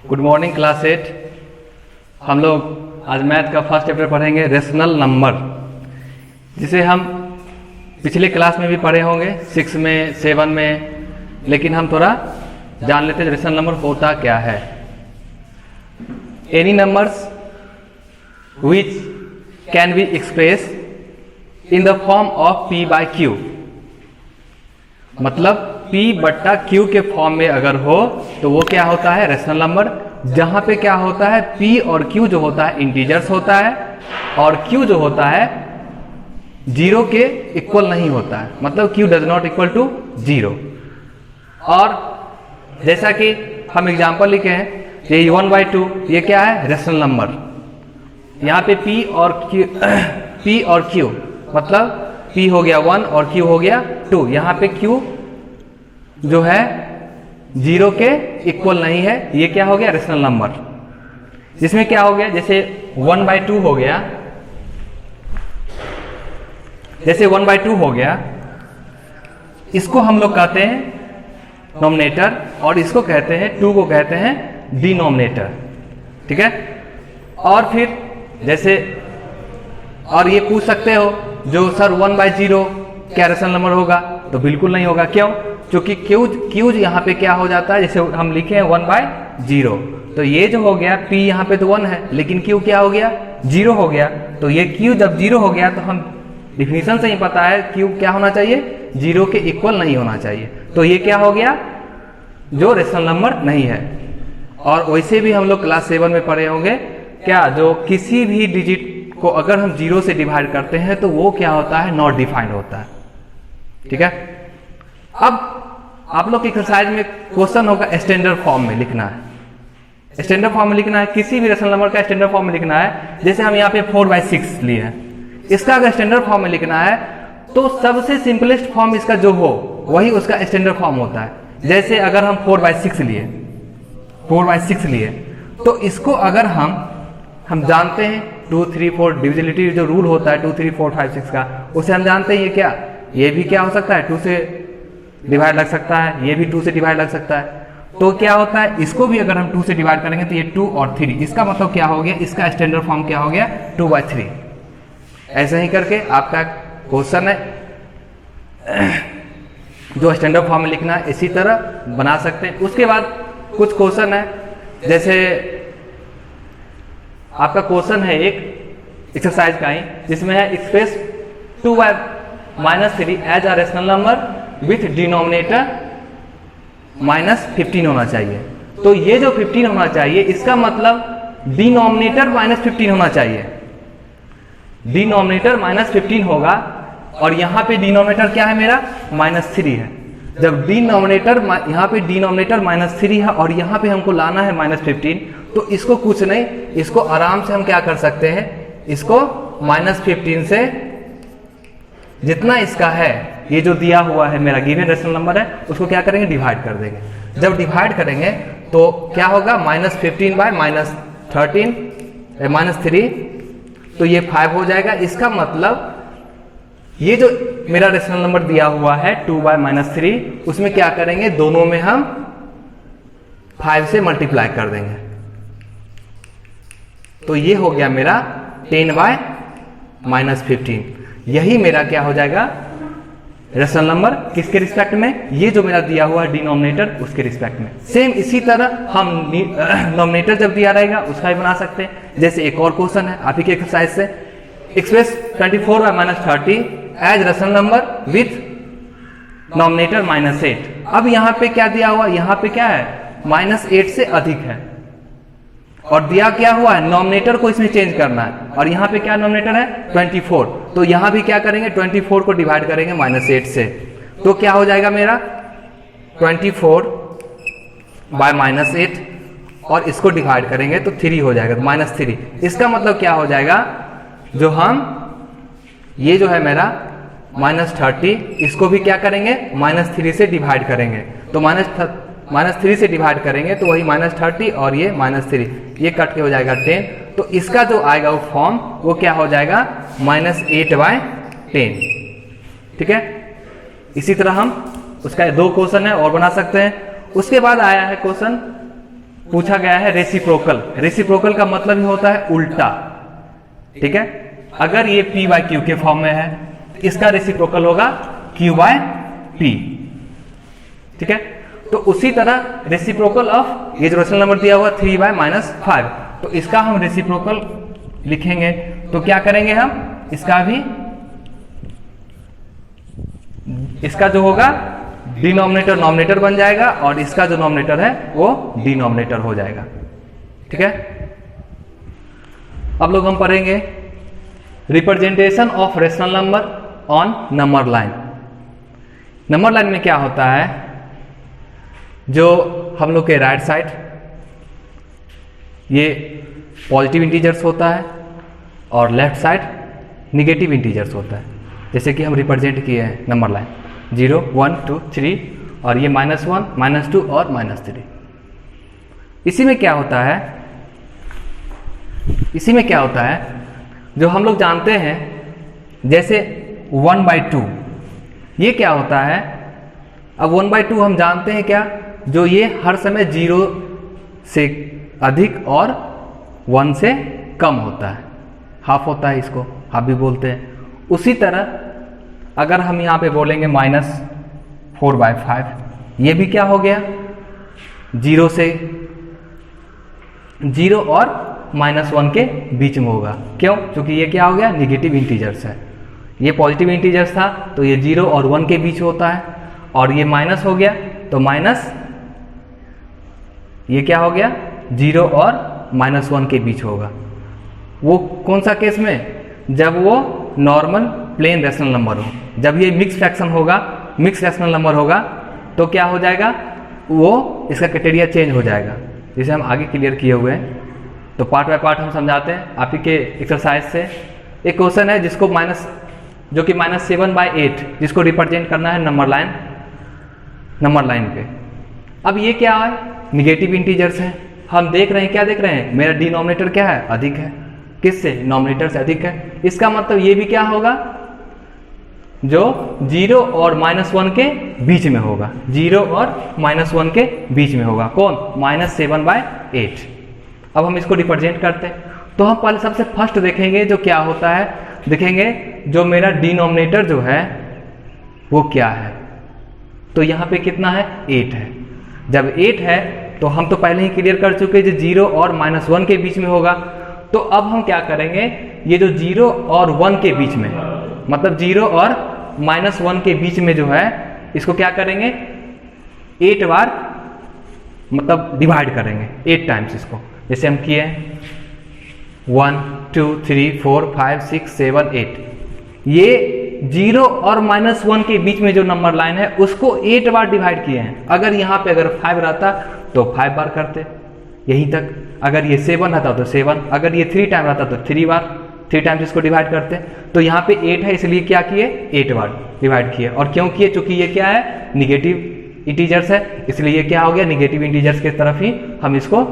Good morning class 8। हम लोग आज मैथ का फर्स्ट चैप्टर पढ़ेंगे रेशनल नंबर, जिसे हम पिछले क्लास में भी पढ़े होंगे 6 में 7 में, लेकिन हम थोड़ा जान लेते हैं रेशनल नंबर होता क्या है। Any numbers which can be express in the form of P by Q, मतलब P बट्टा Q के फॉर्म में अगर हो तो वो क्या होता है रेशनल नंबर। जहां पे क्या होता है P और Q जो होता है इंटीजर्स होता है और Q जो होता है 0 के इक्वल नहीं होता है, मतलब Q does not equal to 0। और जैसा कि हम एग्जांपल लिखे हैं ये 1/2, ये क्या है रेशनल नंबर। यहाँ पे P और Q मतलब P हो गया 1 और Q हो गया 2। यहाँ पे Q जो है 0 के इक्वल नहीं है, ये क्या हो गया रेशनल नंबर। जिसमें क्या हो गया जैसे 1/2 हो गया, जैसे 1/2 हो गया, इसको हम लोग कहते हैं नॉमिनेटर और इसको कहते हैं 2 को कहते हैं डिनोमिनेटर, ठीक है। और फिर जैसे और ये पूछ सकते हो जो सर 1/0 क्या रेशनल नंबर होगा, तो बिल्कुल नहीं होगा। क्यों? क्योंकि Q यहाँ पे क्या हो जाता है, जैसे हम लिखे हैं 1/0, तो ये जो हो गया P यहाँ पे तो 1 है, लेकिन Q क्या हो गया 0 हो गया। तो ये Q जब 0 हो गया तो हम डिफिनीशन से ही पता है Q क्या होना चाहिए 0 के इक्वल नहीं होना चाहिए, तो ये क्या हो गया जो रेशनल नंबर नहीं है। और वैसे भी हम लोग क्लास 7 में पढ़े होंगे क्या, जो किसी भी डिजिट को अगर हम 0 से डिवाइड करते हैं तो वो क्या होता है नॉट डिफाइंड होता है, ठीक है। अब आप लोग की एक्सरसाइज में क्वेश्चन होगा स्टैंडर्ड फॉर्म में लिखना है। स्टैंडर्ड फॉर्म में लिखना है, किसी भी रेशनल नंबर का स्टैंडर्ड फॉर्म में लिखना है। जैसे हम यहाँ पे 4/6 लिए हैं, इसका अगर स्टैंडर्ड फॉर्म में लिखना है तो सबसे सिंपलेस्ट फॉर्म इसका जो हो वही उसका स्टैंडर्ड फॉर्म होता है। जैसे अगर हम 4/6 लिए तो इसको अगर हम जानते हैं 2 3 4 डिविजिबिलिटी जो रूल होता है 2 3 4 5 6 का, उसे हम जानते हैं। ये क्या, ये भी क्या हो सकता है 2 से डिवाइड लग सकता है, ये भी 2 से डिवाइड लग सकता है। तो क्या होता है इसको भी अगर हम 2 से डिवाइड करेंगे तो ये 2 और 3, इसका मतलब क्या हो गया, इसका स्टैंडर्ड फॉर्म क्या हो गया 2/3। ऐसे ही करके आपका क्वेश्चन है जो स्टैंडर्ड फॉर्म में लिखना है इसी तरह बना सकते हैं। उसके बाद कुछ क्वेश्चन है, जैसे आपका क्वेश्चन है एक एक्सरसाइज का ही, जिसमें है express 2/3 as a rational number with denominator -15 होना चाहिए। तो ये जो 15 होना चाहिए इसका मतलब डिनोमिनेटर -15 होना चाहिए। डिनोमिनेटर -15 होगा और यहाँ पे डिनोमिनेटर क्या है मेरा -3 है। जब डिनोमिनेटर यहाँ पे डिनोमिनेटर -3 है और यहाँ पे हमको लाना है -15, तो इसको कुछ नहीं, इसको आराम से हम क्या कर सकते हैं, इसको -15 से जितना इसका है ये जो दिया हुआ है मेरा गिवन रेशनल नंबर है उसको क्या करेंगे डिवाइड कर देंगे। जब डिवाइड करेंगे तो क्या होगा -15/-13 -3, तो ये 5 हो जाएगा। इसका मतलब ये जो मेरा रेशनल नंबर दिया हुआ है 2/-3, उसमें क्या करेंगे दोनों में हम 5 से मल्टीप्लाई कर देंगे, तो ये हो गया मेरा 10/-15। यही मेरा क्या हो जाएगा रेशनल नंबर किसके रिस्पेक्ट में, ये जो मेरा दिया हुआ है डिनोमिनेटर उसके रिस्पेक्ट में। सेम इसी तरह हम नॉमिनेटर जब दिया रहेगा उसका भी बना सकते हैं। जैसे एक और क्वेश्चन है आप ही के एक्सरसाइज से, express 24/-30 as rational number with nominator -8। अब यहाँ पे क्या दिया हुआ, यहाँ पे क्या है -8 से अधिक है और दिया क्या हुआ है नॉमिनेटर को इसमें चेंज करना है, और यहाँ पे क्या नॉमिनेटर है 24, तो यहाँ भी क्या करेंगे 24 को डिवाइड करेंगे -8 से, तो क्या हो जाएगा मेरा 24/-8 और इसको डिवाइड करेंगे तो 3 हो जाएगा, तो -3। इसका मतलब क्या हो जाएगा, जो हम ये जो है मेरा -30, इसको भी क्या करेंगे -3 से डिवाइड करेंगे, तो -3 से डिवाइड करेंगे तो वही -30 और ये -3, ये कट के हो जाएगा 10। तो इसका जो आएगा वो फॉर्म वो क्या हो जाएगा -8/10, ठीक है। इसी तरह हम उसका 2 क्वेश्चन है और बना सकते हैं। उसके बाद आया है क्वेश्चन पूछा गया है रेसिप्रोकल। रेसिप्रोकल का मतलब ही होता है उल्टा, ठीक है। अगर ये p बाई क्यू के फॉर्म में है, इसका रेसिप्रोकल होगा q बाय p, ठीक है। तो उसी तरह रेसिप्रोकल ऑफ ये जो रेशनल नंबर दिया हुआ 3 बाय माइनस 5, तो इसका हम रेसिप्रोकल लिखेंगे तो क्या करेंगे हम, इसका भी, इसका जो होगा डिनोमिनेटर नॉमिनेटर बन जाएगा और इसका जो नॉमिनेटर है वो डिनोमिनेटर हो जाएगा, ठीक है। अब लोग हम पढ़ेंगे representation of rational number on number line. Number line में क्या होता है, जो हम लोग के राइट साइड ये पॉजिटिव इंटीजर्स होता है और लेफ्ट साइड निगेटिव इंटीजर्स होता है। जैसे कि हम रिप्रेजेंट किए हैं नंबर लाइन 0, 1, 2, 3 और ये -1, -2 और -3। इसी में क्या होता है, इसी में क्या होता है जो हम लोग जानते हैं, जैसे 1/2 ये क्या होता है। अब 1/2 हम जानते हैं क्या, जो ये हर समय 0 से अधिक और 1 से कम होता है, हाफ होता है, इसको हाफ भी बोलते हैं। उसी तरह अगर हम यहाँ पे बोलेंगे -4/5, ये भी क्या हो गया, 0 से 0 और -1 के बीच में होगा। क्यों? क्योंकि ये क्या हो गया, निगेटिव इंटीजर्स है। ये पॉजिटिव इंटीजर्स था तो ये 0 और 1 के बीच होता है, और ये माइनस हो गया तो माइनस, ये क्या हो गया, 0 और -1 के बीच होगा। वो कौन सा केस में, जब वो नॉर्मल प्लेन रैशनल नंबर हो। जब ये मिक्स फ्रैक्शन होगा, मिक्स रैशनल नंबर होगा, तो क्या हो जाएगा, वो इसका क्राइटेरिया चेंज हो जाएगा, जिसे हम आगे क्लियर किए हुए हैं। तो पार्ट बाय पार्ट हम समझाते हैं। आप ही के एक्सरसाइज से एक क्वेश्चन है जिसको जो कि -7/8 जिसको रिप्रेजेंट करना है नंबर लाइन पे। अब ये क्या है, निगेटिव इंटीजर्स है। हम देख रहे हैं, क्या देख रहे हैं, मेरा डिनोमिनेटर क्या है, अधिक है, किससे, नॉमिनेटर से अधिक है। इसका मतलब ये भी क्या होगा, जो 0 और -1 के बीच में होगा, 0 और -1 के बीच में होगा। कौन, -7/8। अब हम इसको रिप्रेजेंट करते हैं, तो हम पहले सबसे फर्स्ट देखेंगे जो क्या होता है, देखेंगे जो मेरा डिनोमिनेटर जो है वो क्या है। तो यहाँ पे कितना है, 8 है। जब 8 है तो हम तो पहले ही क्लियर कर चुके जो 0 और -1 के बीच में होगा। तो अब हम क्या करेंगे, ये जो 0 और 1 के बीच में, मतलब 0 और -1 के बीच में जो है, इसको क्या करेंगे, 8 बार मतलब डिवाइड करेंगे, 8 टाइम्स इसको। जैसे हम किए 1, 2, 3, 4, 5, 6, 7, 8। ये 0 और -1 के बीच में जो नंबर लाइन है उसको 8 बार डिवाइड किए हैं। अगर यहाँ पे अगर 5 रहता तो 5 बार करते यहीं तक, अगर ये 7 रहता तो 7, अगर ये 3 टाइम रहता तो 3 बार, 3 टाइम्स इसको डिवाइड करते। तो यहाँ पे 8 है, इसलिए क्या किए, 8 बार डिवाइड किए। और क्यों किए, चूंकि ये क्या है, निगेटिव इंटीजर्स है, इसलिए ये क्या हो गया, निगेटिव इंटीजर्स की तरफ ही हम इसको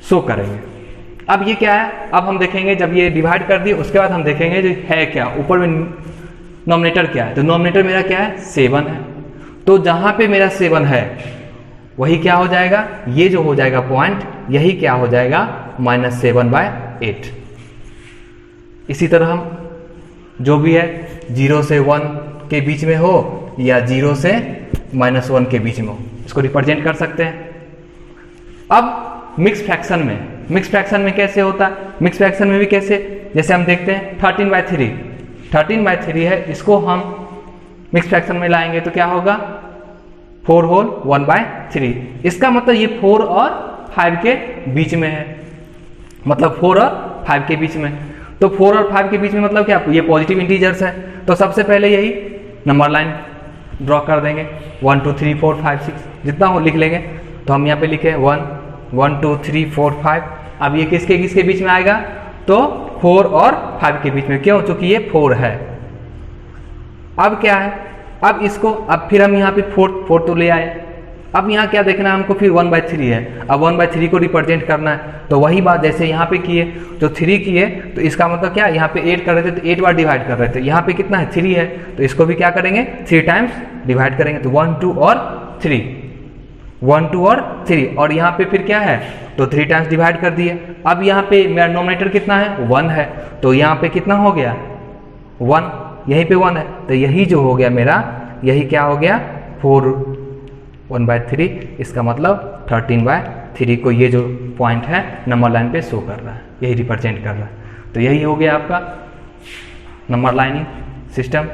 शो करेंगे। अब ये क्या है, अब हम देखेंगे जब ये डिवाइड कर दिए उसके बाद हम देखेंगे जो है क्या, ऊपर में नॉमिनेटर क्या है। तो नॉमिनेटर मेरा क्या है, 7 है। तो जहां पे मेरा 7 है वही क्या हो जाएगा, ये जो हो जाएगा पॉइंट, यही क्या हो जाएगा, -7/8। इसी तरह हम जो भी है 0 से 1 के बीच में हो या 0 से -1 के बीच में हो, इसको रिप्रेजेंट कर सकते हैं। अब मिक्स फ्रैक्शन में कैसे होता है, मिक्स फ्रैक्शन में भी कैसे, जैसे हम देखते हैं 13/3 है, इसको हम मिक्स फ्रैक्शन में लाएंगे तो क्या होगा, 4 होल 1/3। इसका मतलब ये 4 और 5 के बीच में है, मतलब 4 और 5 के बीच में। तो 4 और 5 के बीच में मतलब क्या, ये पॉजिटिव इंटीजर्स है। तो सबसे पहले यही नंबर लाइन ड्रॉ कर देंगे, 1, 2, 3, 4, 5, 6 जितना हो लिख लेंगे। तो हम यहाँ पे लिखे 1, 2, 3, 4, 5। अब ये किसके किसके बीच में आएगा, तो 4 और 5 के बीच में। क्यों, क्योंकि ये 4 है। अब क्या है, अब इसको, अब फिर हम यहाँ पे 4 तो ले आए। अब यहाँ क्या देखना है हमको, फिर 1/3 है। अब 1/3 को रिप्रेजेंट करना है, तो वही बात जैसे यहाँ पे किए, जो 3 किए तो इसका मतलब क्या, यहाँ पे 8 कर रहे थे तो 8 बार डिवाइड कर रहे थे। यहाँ पे कितना है, 3 है, तो इसको भी क्या करेंगे, 3 टाइम्स डिवाइड करेंगे। तो 1, 2 और 3। 1 2 और 3, और यहाँ पे फिर क्या है, तो 3 टाइम्स डिवाइड कर दिए। अब यहाँ पे मेरा नोमिनेटर कितना है, 1 है, तो यहाँ पे कितना हो गया 1, यहीं पे 1 है, तो यही जो हो गया मेरा, यही क्या हो गया 4 1/3, इसका मतलब 13/3 को ये जो पॉइंट है नंबर लाइन पे शो कर रहा है, यही रिप्रेजेंट कर रहा है। तो यही हो गया आपका नंबर लाइनिंग सिस्टम।